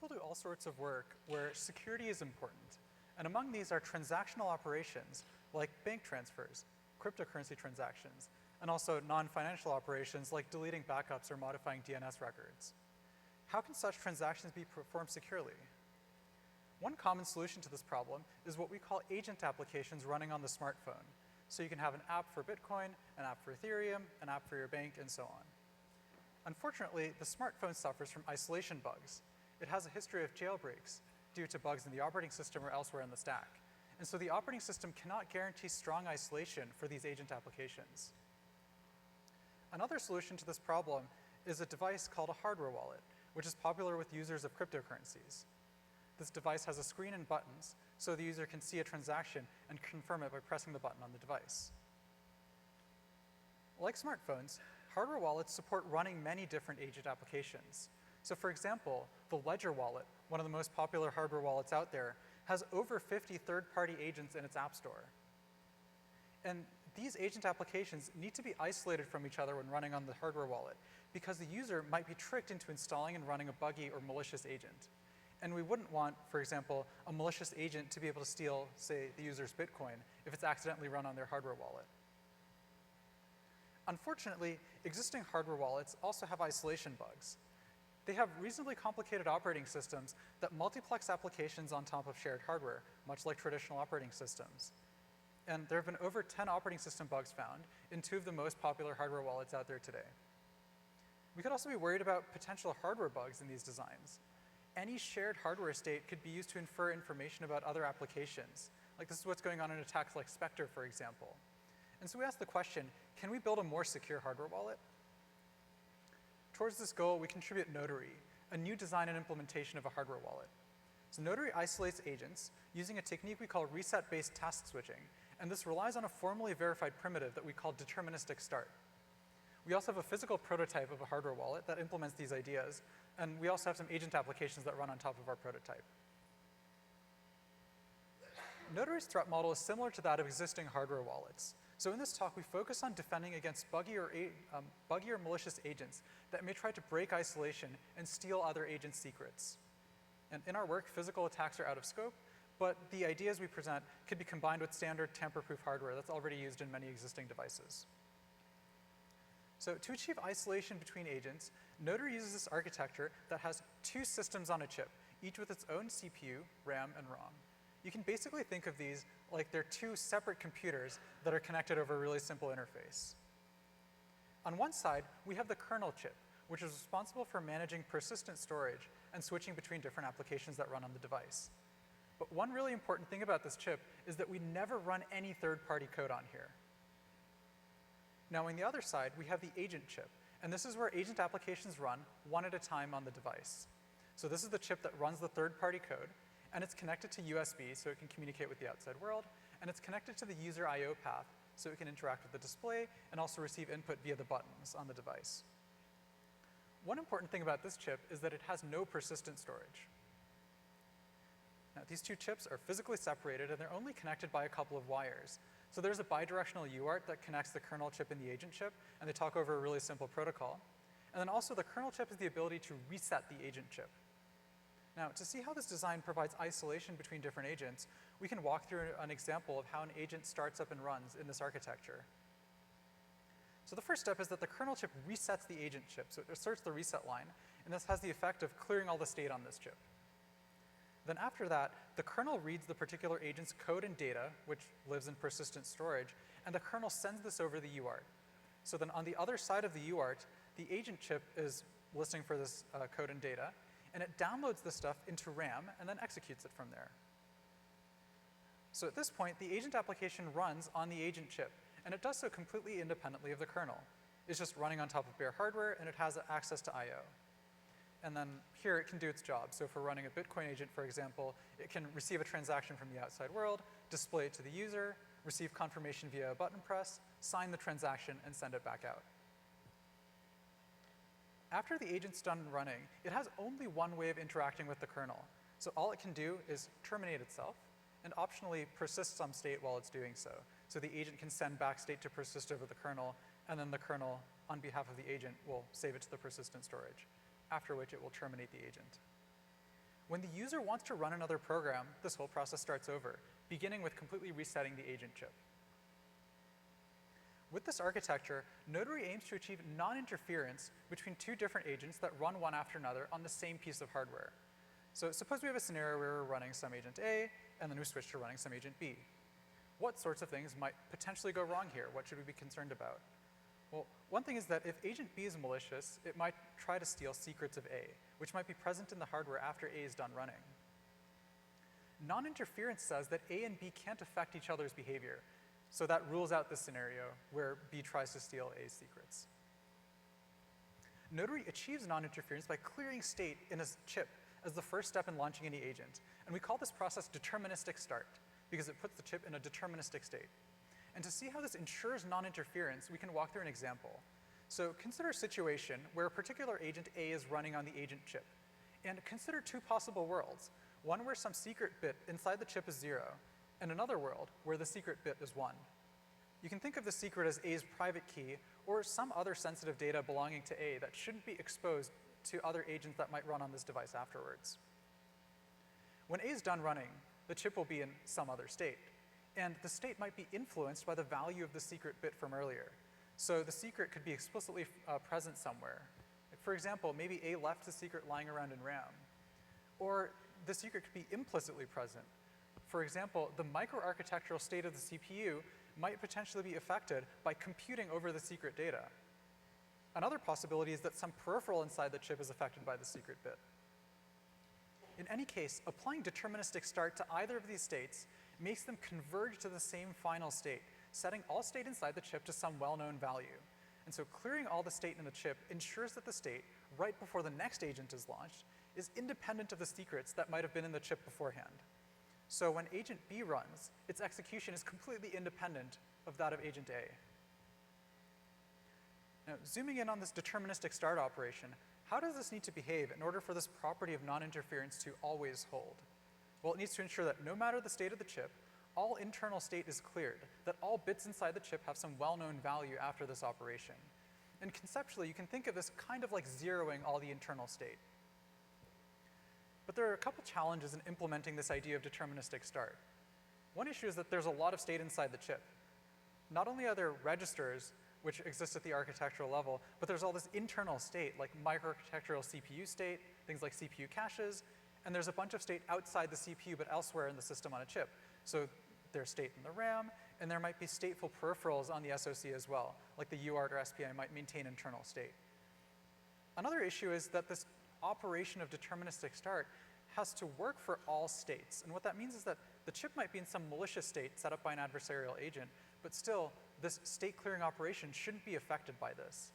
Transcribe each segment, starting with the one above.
people do all sorts of work where security is important. And among these are transactional operations like bank transfers, cryptocurrency transactions, and also non-financial operations like deleting backups or modifying DNS records. How can such transactions be performed securely? One common solution to this problem is what we call agent applications running on the smartphone. So you can have an app for Bitcoin, an app for Ethereum, an app for your bank, and so on. Unfortunately, the smartphone suffers from isolation bugs. It has a history of jailbreaks due to bugs in the operating system or elsewhere in the stack. And so the operating system cannot guarantee strong isolation for these agent applications. Another solution to this problem is a device called a hardware wallet, which is popular with users of cryptocurrencies. This device has a screen and buttons, so the user can see a transaction and confirm it by pressing the button on the device. Like smartphones, hardware wallets support running many different agent applications. So for example, the Ledger wallet, one of the most popular hardware wallets out there, has over 50 third-party agents in its app store. And these agent applications need to be isolated from each other when running on the hardware wallet, because the user might be tricked into installing and running a buggy or malicious agent. And we wouldn't want, for example, a malicious agent to be able to steal, say, the user's Bitcoin if it's accidentally run on their hardware wallet. Unfortunately, existing hardware wallets also have isolation bugs. They have reasonably complicated operating systems that multiplex applications on top of shared hardware, much like traditional operating systems. And there have been over 10 operating system bugs found in 2 of the most popular hardware wallets out there today. We could also be worried about potential hardware bugs in these designs. Any shared hardware state could be used to infer information about other applications. Like this is what's going on in attacks like Spectre, for example. And so we asked the question, can we build a more secure hardware wallet? Towards this goal, we contribute Notary, a new design and implementation of a hardware wallet. So Notary isolates agents using a technique we call reset-based task switching, and this relies on a formally verified primitive that we call deterministic start. We also have a physical prototype of a hardware wallet that implements these ideas, and we also have some agent applications that run on top of our prototype. Notary's threat model is similar to that of existing hardware wallets. So in this talk, we focus on defending against buggy or malicious agents that may try to break isolation and steal other agents' secrets. And in our work, physical attacks are out of scope, but the ideas we present could be combined with standard tamper-proof hardware that's already used in many existing devices. So to achieve isolation between agents, Notary uses this architecture that has 2 systems on a chip, each with its own CPU, RAM, and ROM. You can basically think of these like they're 2 separate computers that are connected over a really simple interface. On one side, we have the kernel chip, which is responsible for managing persistent storage and switching between different applications that run on the device. But one really important thing about this chip is that we never run any third-party code on here. Now, on the other side, we have the agent chip, and this is where agent applications run one at a time on the device. So this is the chip that runs the third-party code, and it's connected to USB so it can communicate with the outside world, and it's connected to the user I/O path so it can interact with the display and also receive input via the buttons on the device. One important thing about this chip is that it has no persistent storage. Now, these 2 chips are physically separated, and they're only connected by a couple of wires. So there's a bidirectional UART that connects the kernel chip and the agent chip, and they talk over a really simple protocol. And then also the kernel chip has the ability to reset the agent chip. Now, to see how this design provides isolation between different agents, we can walk through an example of how an agent starts up and runs in this architecture. So the first step is that the kernel chip resets the agent chip. So it asserts the reset line, and this has the effect of clearing all the state on this chip. Then after that, the kernel reads the particular agent's code and data, which lives in persistent storage, and the kernel sends this over the UART. So then on the other side of the UART, the agent chip is listening for this code and data, and it downloads this stuff into RAM and then executes it from there. So at this point, the agent application runs on the agent chip, and it does so completely independently of the kernel. It's just running on top of bare hardware, and it has access to I/O. And then here it can do its job. So for running a Bitcoin agent, for example, it can receive a transaction from the outside world, display it to the user, receive confirmation via a button press, sign the transaction, and send it back out. After the agent's done running, it has only one way of interacting with the kernel. So all it can do is terminate itself and optionally persist some state while it's doing so. So the agent can send back state to persist over the kernel, and then the kernel, on behalf of the agent, will save it to the persistent storage, after which it will terminate the agent. When the user wants to run another program, this whole process starts over, beginning with completely resetting the agent chip. With this architecture, Notary aims to achieve non-interference between two different agents that run one after another on the same piece of hardware. So suppose we have a scenario where we're running some agent A, and then we switch to running some agent B. What sorts of things might potentially go wrong here? What should we be concerned about? Well, one thing is that if agent B is malicious, it might try to steal secrets of A, which might be present in the hardware after A is done running. Non-interference says that A and B can't affect each other's behavior, so that rules out the scenario where B tries to steal A's secrets. Notary achieves non-interference by clearing state in a chip as the first step in launching any agent, and we call this process deterministic start, because it puts the chip in a deterministic state. And to see how this ensures non-interference, we can walk through an example. So consider a situation where a particular agent A is running on the agent chip. And consider two possible worlds, one where some secret bit inside the chip is 0, and another world where the secret bit is 1. You can think of the secret as A's private key or some other sensitive data belonging to A that shouldn't be exposed to other agents that might run on this device afterwards. When A is done running, the chip will be in some other state. And the state might be influenced by the value of the secret bit from earlier. So the secret could be explicitly present somewhere. For example, maybe A left the secret lying around in RAM. Or the secret could be implicitly present. For example, the microarchitectural state of the CPU might potentially be affected by computing over the secret data. Another possibility is that some peripheral inside the chip is affected by the secret bit. In any case, applying deterministic start to either of these states makes them converge to the same final state, setting all state inside the chip to some well-known value. And so clearing all the state in the chip ensures that the state, right before the next agent is launched, is independent of the secrets that might have been in the chip beforehand. So when agent B runs, its execution is completely independent of that of agent A. Now, zooming in on this deterministic start operation, how does this need to behave in order for this property of non-interference to always hold? Well, it needs to ensure that no matter the state of the chip, all internal state is cleared, that all bits inside the chip have some well-known value after this operation. And conceptually, you can think of this kind of like zeroing all the internal state. But there are a couple challenges in implementing this idea of deterministic start. One issue is that there's a lot of state inside the chip. Not only are there registers, which exist at the architectural level, but there's all this internal state, like microarchitectural CPU state, things like CPU caches, and there's a bunch of state outside the CPU but elsewhere in the system on a chip. So there's state in the RAM, and there might be stateful peripherals on the SoC as well, like the UART or SPI might maintain internal state. Another issue is that this operation of deterministic start has to work for all states. And what that means is that the chip might be in some malicious state set up by an adversarial agent, but still, this state clearing operation shouldn't be affected by this.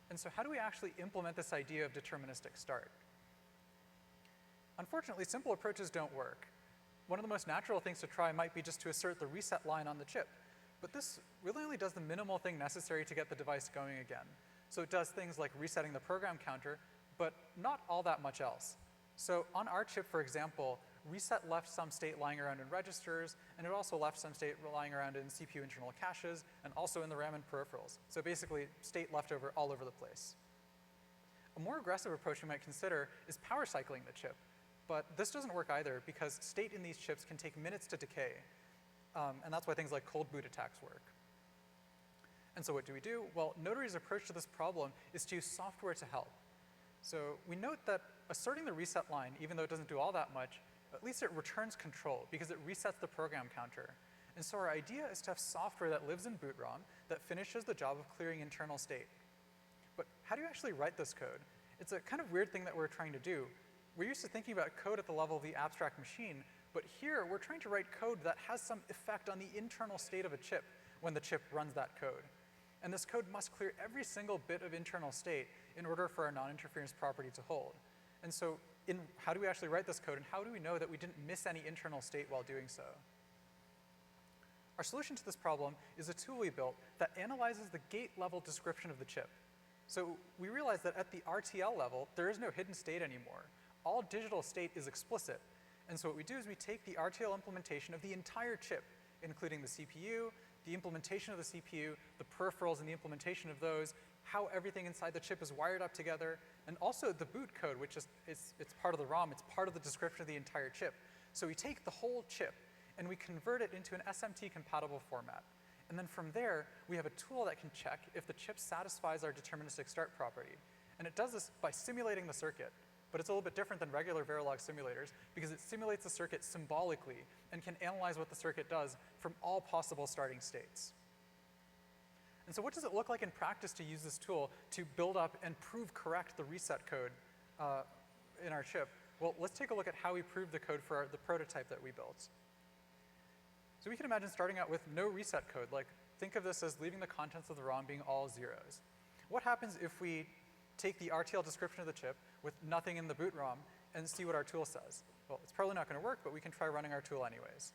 And so how do we actually implement this idea of deterministic start? Unfortunately, simple approaches don't work. One of the most natural things to try might be just to assert the reset line on the chip. But this really only does the minimal thing necessary to get the device going again. So it does things like resetting the program counter, but not all that much else. So on our chip, for example, reset left some state lying around in registers, and it also left some state lying around in CPU internal caches, and also in the RAM and peripherals. So basically, state left over all over the place. A more aggressive approach we might consider is power cycling the chip. But this doesn't work either, because state in these chips can take minutes to decay. And that's why things like cold boot attacks work. And so what do we do? Well, Notary's approach to this problem is to use software to help. So we note that asserting the reset line, even though it doesn't do all that much, at least it returns control because it resets the program counter. And so our idea is to have software that lives in boot ROM that finishes the job of clearing internal state. But how do you actually write this code? It's a kind of weird thing that we're trying to do. We're used to thinking about code at the level of the abstract machine, but here we're trying to write code that has some effect on the internal state of a chip when the chip runs that code. And this code must clear every single bit of internal state in order for our non-interference property to hold. And so how do we actually write this code, and how do we know that we didn't miss any internal state while doing so? Our solution to this problem is a tool we built that analyzes the gate level description of the chip. So we realize that at the RTL level, there is no hidden state anymore. All digital state is explicit. And so what we do is we take the RTL implementation of the entire chip, including the CPU, the implementation of the CPU, the peripherals and the implementation of those, how everything inside the chip is wired up together, and also the boot code, which is it's part of the ROM, it's part of the description of the entire chip. So we take the whole chip and we convert it into an SMT-compatible format. And then from there, we have a tool that can check if the chip satisfies our deterministic start property. And it does this by simulating the circuit. But it's a little bit different than regular Verilog simulators because it simulates the circuit symbolically and can analyze what the circuit does from all possible starting states. And so what does it look like in practice to use this tool to build up and prove correct the reset code in our chip? Well, let's take a look at how we proved the code for the prototype that we built. So we can imagine starting out with no reset code. Like, think of this as leaving the contents of the ROM being all zeros. What happens if we take the RTL description of the chip with nothing in the boot ROM and see what our tool says? Well, it's probably not going to work, but we can try running our tool anyways.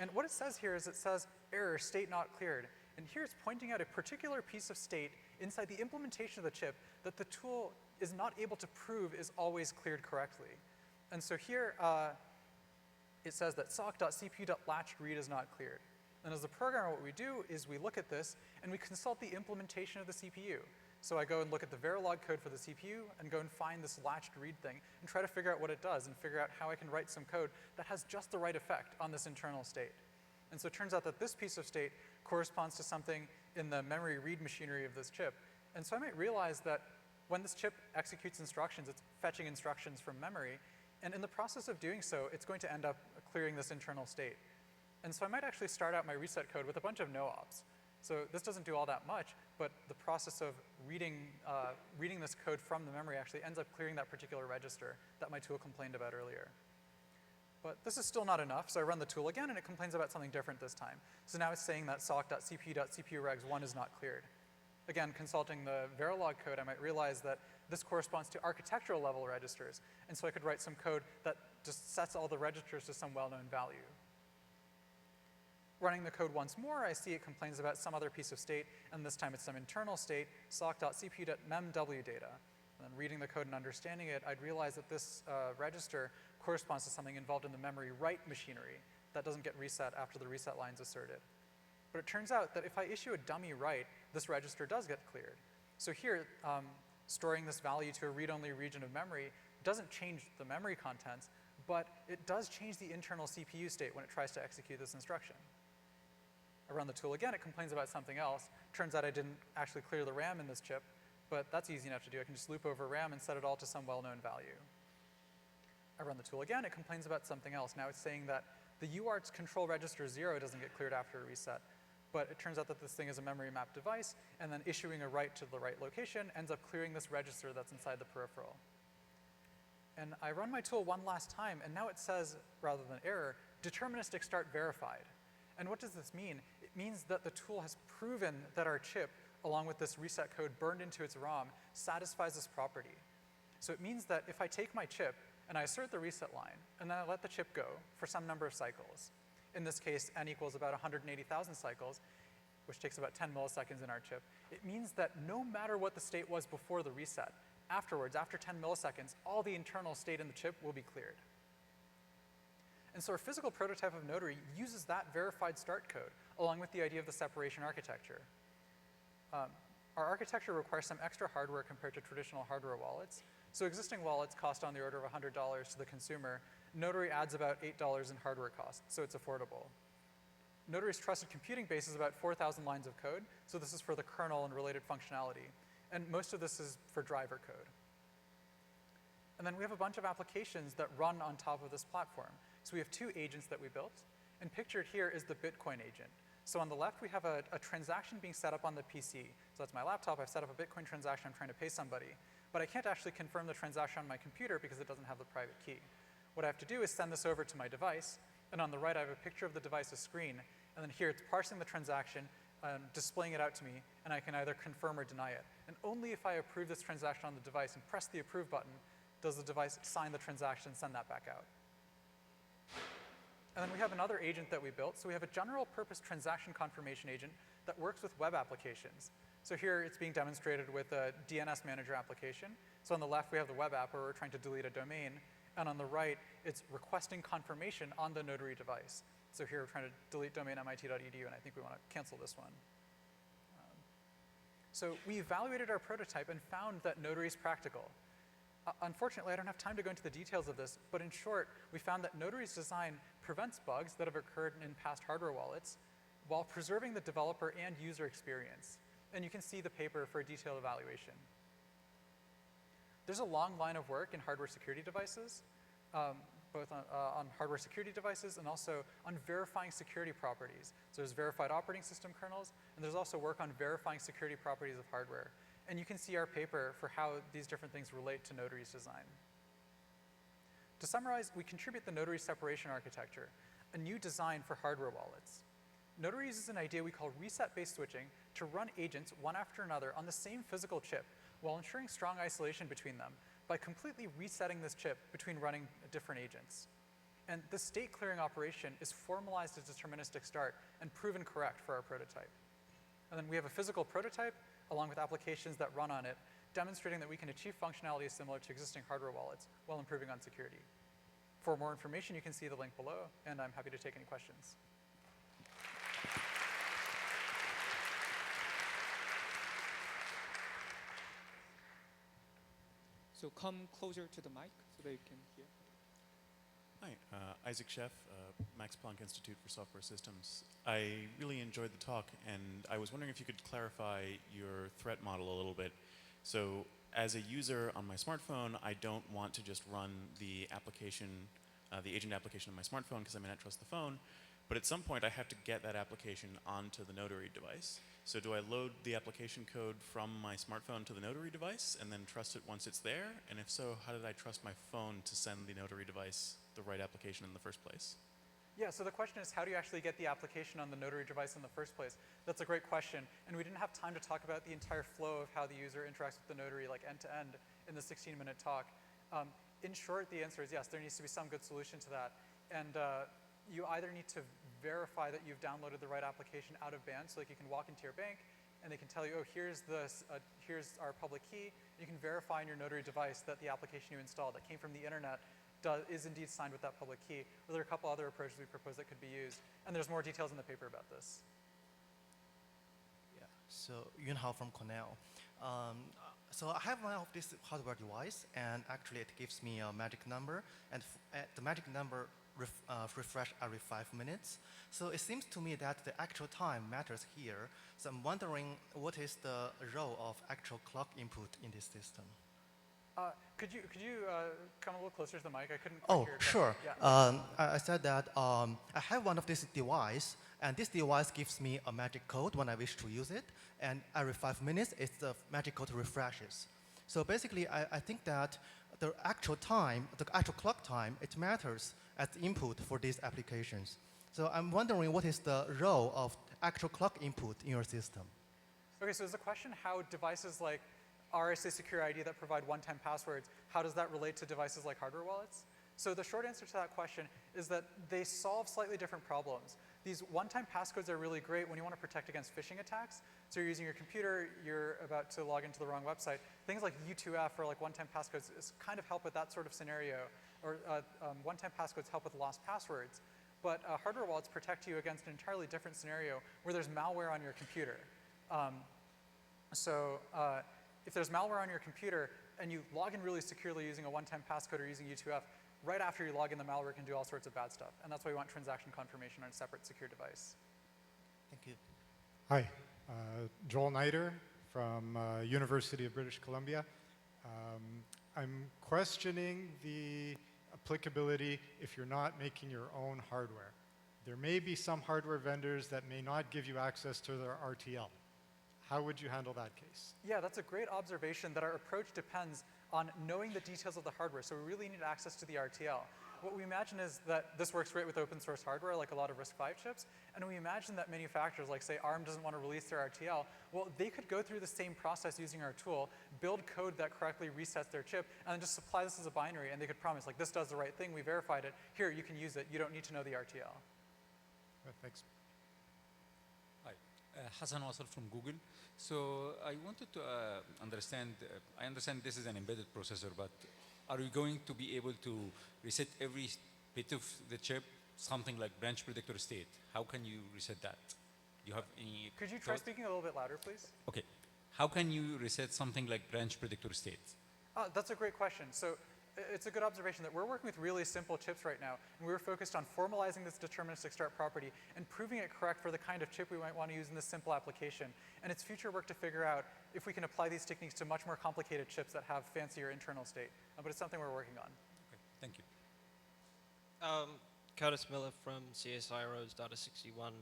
And what it says here is it says, error, state not cleared. And here it's pointing out a particular piece of state inside the implementation of the chip that the tool is not able to prove is always cleared correctly. And so here, it says that sock.cpu.latchedRead is not cleared. And as a programmer, what we do is we look at this and we consult the implementation of the CPU. So I go and look at the Verilog code for the CPU and go and find this latched read thing and try to figure out what it does and figure out how I can write some code that has just the right effect on this internal state. And so it turns out that this piece of state corresponds to something in the memory read machinery of this chip. And so I might realize that when this chip executes instructions, it's fetching instructions from memory. And in the process of doing so, it's going to end up clearing this internal state. And so I might actually start out my reset code with a bunch of no-ops. So this doesn't do all that much, but the process of reading this code from the memory actually ends up clearing that particular register that my tool complained about earlier. But this is still not enough, so I run the tool again, and it complains about something different this time. So now it's saying that sock.cpu.cpuregs1 is not cleared. Again, consulting the Verilog code, I might realize that this corresponds to architectural level registers, and so I could write some code that just sets all the registers to some well-known value. Running the code once more, I see it complains about some other piece of state, and this time it's some internal state, sock.cpu.memwdata. And then reading the code and understanding it, I'd realize that this register corresponds to something involved in the memory write machinery that doesn't get reset after the reset line's asserted. But it turns out that if I issue a dummy write, this register does get cleared. So here, storing this value to a read-only region of memory doesn't change the memory contents, but it does change the internal CPU state when it tries to execute this instruction. I run the tool again, it complains about something else. Turns out I didn't actually clear the RAM in this chip, but that's easy enough to do. I can just loop over RAM and set it all to some well-known value. I run the tool again, it complains about something else. Now it's saying that the UART's control register 0 doesn't get cleared after a reset, but it turns out that this thing is a memory mapped device, and then issuing a write to the right location ends up clearing this register that's inside the peripheral. And I run my tool one last time, and now it says, rather than error, deterministic start verified. And what does this mean? It means that the tool has proven that our chip, along with this reset code burned into its ROM, satisfies this property. So it means that if I take my chip and I assert the reset line, and then I let the chip go for some number of cycles, in this case, n equals about 180,000 cycles, which takes about 10 milliseconds in our chip, it means that no matter what the state was before the reset, afterwards, after 10 milliseconds, all the internal state in the chip will be cleared. And so our physical prototype of Notary uses that verified start code, along with the idea of the separation architecture. Our architecture requires some extra hardware compared to traditional hardware wallets. So existing wallets cost on the order of $100 to the consumer. Notary adds about $8 in hardware cost, so it's affordable. Notary's trusted computing base is about 4,000 lines of code, so this is for the kernel and related functionality. And most of this is for driver code. And then we have a bunch of applications that run on top of this platform. So we have two agents that we built, and pictured here is the Bitcoin agent. So on the left, we have a transaction being set up on the PC. So that's my laptop. I've set up a Bitcoin transaction. I'm trying to pay somebody. But I can't actually confirm the transaction on my computer because it doesn't have the private key. What I have to do is send this over to my device. And on the right, I have a picture of the device's screen. And then here, it's parsing the transaction, displaying it out to me, and I can either confirm or deny it. And only if I approve this transaction on the device and press the approve button does the device sign the transaction and send that back out. And then we have another agent that we built. So we have a general purpose transaction confirmation agent that works with web applications. So here it's being demonstrated with a DNS manager application. So on the left, we have the web app where we're trying to delete a domain. And on the right, it's requesting confirmation on the Notary device. So here we're trying to delete domain mit.edu, and I think we want to cancel this one. So we evaluated our prototype and found that Notary is practical. Unfortunately, I don't have time to go into the details of this, but in short, we found that Notary's design prevents bugs that have occurred in past hardware wallets while preserving the developer and user experience. And you can see the paper for a detailed evaluation. There's a long line of work in hardware security devices, both on hardware security devices and also on verifying security properties. So there's verified operating system kernels, and there's also work on verifying security properties of hardware. And you can see our paper for how these different things relate to Notary's design. To summarize, we contribute the Notary separation architecture, a new design for hardware wallets. Notary uses an idea we call reset-based switching to run agents one after another on the same physical chip while ensuring strong isolation between them by completely resetting this chip between running different agents. And this state clearing operation is formalized as deterministic start and proven correct for our prototype. And then we have a physical prototype along with applications that run on it, demonstrating that we can achieve functionality similar to existing hardware wallets while improving on security. For more information, you can see the link below, and I'm happy to take any questions. So come closer to the mic so that you can hear. Hi, Isaac Sheff, Max Planck Institute for Software Systems. I really enjoyed the talk, and I was wondering if you could clarify your threat model a little bit. So as a user on my smartphone, I don't want to just run the application, the agent application on my smartphone because I may not trust the phone. But at some point, I have to get that application onto the Notary device. So do I load the application code from my smartphone to the Notary device and then trust it once it's there? And if so, how did I trust my phone to send the Notary device the right application in the first place? Yeah, so the question is, how do you actually get the application on the Notary device in the first place? That's a great question, and we didn't have time to talk about the entire flow of how the user interacts with the Notary, like end to end, in the 16-minute talk. In short, the answer is yes, there needs to be some good solution to that. And you either need to verify that you've downloaded the right application out of band, so like you can walk into your bank and they can tell you, oh, here's our public key. You can verify on your Notary device that the application you installed that came from the internet is indeed signed with that public key. Or there are a couple other approaches we propose that could be used. And there's more details in the paper about this. Yeah, so Yunhao from Cornell. So I have one of this hardware device, and actually it gives me a magic number, and the magic number refresh every 5 minutes. So it seems to me that the actual time matters here. So I'm wondering what is the role of actual clock input in this system? Could you come a little closer to the mic? I couldn't Oh, hear your sure. question. Yeah. I said that I have one of this device, and this device gives me a magic code when I wish to use it, and every 5 minutes, the magic code refreshes. So basically, I think that the actual time, the actual clock time, it matters as input for these applications. So I'm wondering what is the role of actual clock input in your system? Okay, so is the question how devices like RSA Secure ID that provide one-time passwords, how does that relate to devices like hardware wallets? So the short answer to that question is that they solve slightly different problems. These one-time passcodes are really great when you want to protect against phishing attacks. So you're using your computer, you're about to log into the wrong website. Things like U2F or like one-time passcodes kind of help with that sort of scenario. Or one-time passcodes help with lost passwords. But hardware wallets protect you against an entirely different scenario where there's malware on your computer. If there's malware on your computer and you log in really securely using a one-time passcode or using U2F, right after you log in, the malware can do all sorts of bad stuff. And that's why we want transaction confirmation on a separate secure device. Thank you. Hi, Joel Nider from University of British Columbia. I'm questioning the applicability if you're not making your own hardware. There may be some hardware vendors that may not give you access to their RTL. How would you handle that case? Yeah, that's a great observation that our approach depends on knowing the details of the hardware. So we really need access to the RTL. What we imagine is that this works great with open source hardware, like a lot of RISC-V chips. And we imagine that manufacturers, like say ARM doesn't want to release their RTL, well, they could go through the same process using our tool, build code that correctly resets their chip, and then just supply this as a binary. And they could promise, like, this does the right thing, we verified it, here, you can use it, you don't need to know the RTL. Thanks. Hi, Hassan Wasal from Google. So I wanted to understand, I understand this is an embedded processor, but are we going to be able to reset every bit of the chip something like branch predictor state. How can you reset that? Do you have any Could you try thoughts? speaking a little bit louder, please? Okay. How can you reset something like branch predictor state? That's a great question. So it's a good observation that we're working with really simple chips right now, and we're focused on formalizing this deterministic start property and proving it correct for the kind of chip we might want to use in this simple application. And it's future work to figure out if we can apply these techniques to much more complicated chips that have fancier internal state. But it's something we're working on. Okay, thank you. Curtis Miller from CSI Rose Data 61.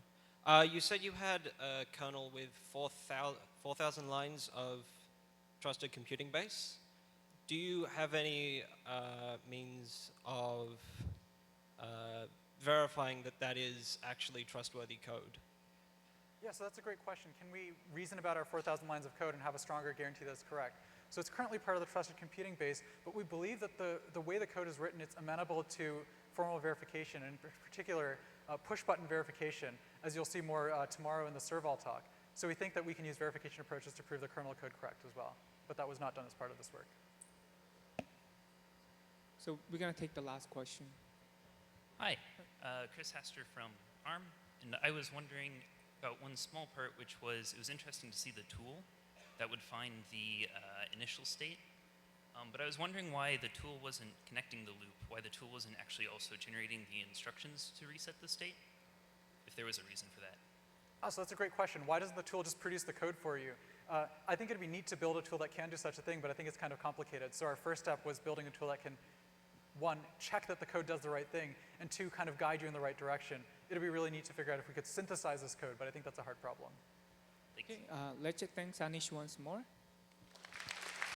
You said you had a kernel with 4,000 lines of trusted computing base. Do you have any means of verifying that that is actually trustworthy code? Yeah, so that's a great question. Can we reason about our 4,000 lines of code and have a stronger guarantee that's correct? So it's currently part of the trusted computing base, but we believe that the way the code is written, it's amenable to formal verification, and in particular, push-button verification, as you'll see more tomorrow in the Serval talk. So we think that we can use verification approaches to prove the kernel code correct as well, but that was not done as part of this work. So we're going to take the last question. Hi, Chris Haster from ARM, and I was wondering about one small part, which was, it was interesting to see the tool that would find the initial state, but I was wondering why the tool wasn't connecting the loop, why the tool wasn't actually also generating the instructions to reset the state, if there was a reason for that. So that's a great question. Why doesn't the tool just produce the code for you? I think it'd be neat to build a tool that can do such a thing, but I think it's kind of complicated. So our first step was building a tool that can, one, check that the code does the right thing, and two, kind of guide you in the right direction. It'd be really neat to figure out if we could synthesize this code, but I think that's a hard problem. Thanks. Okay, let's thank Anish once more.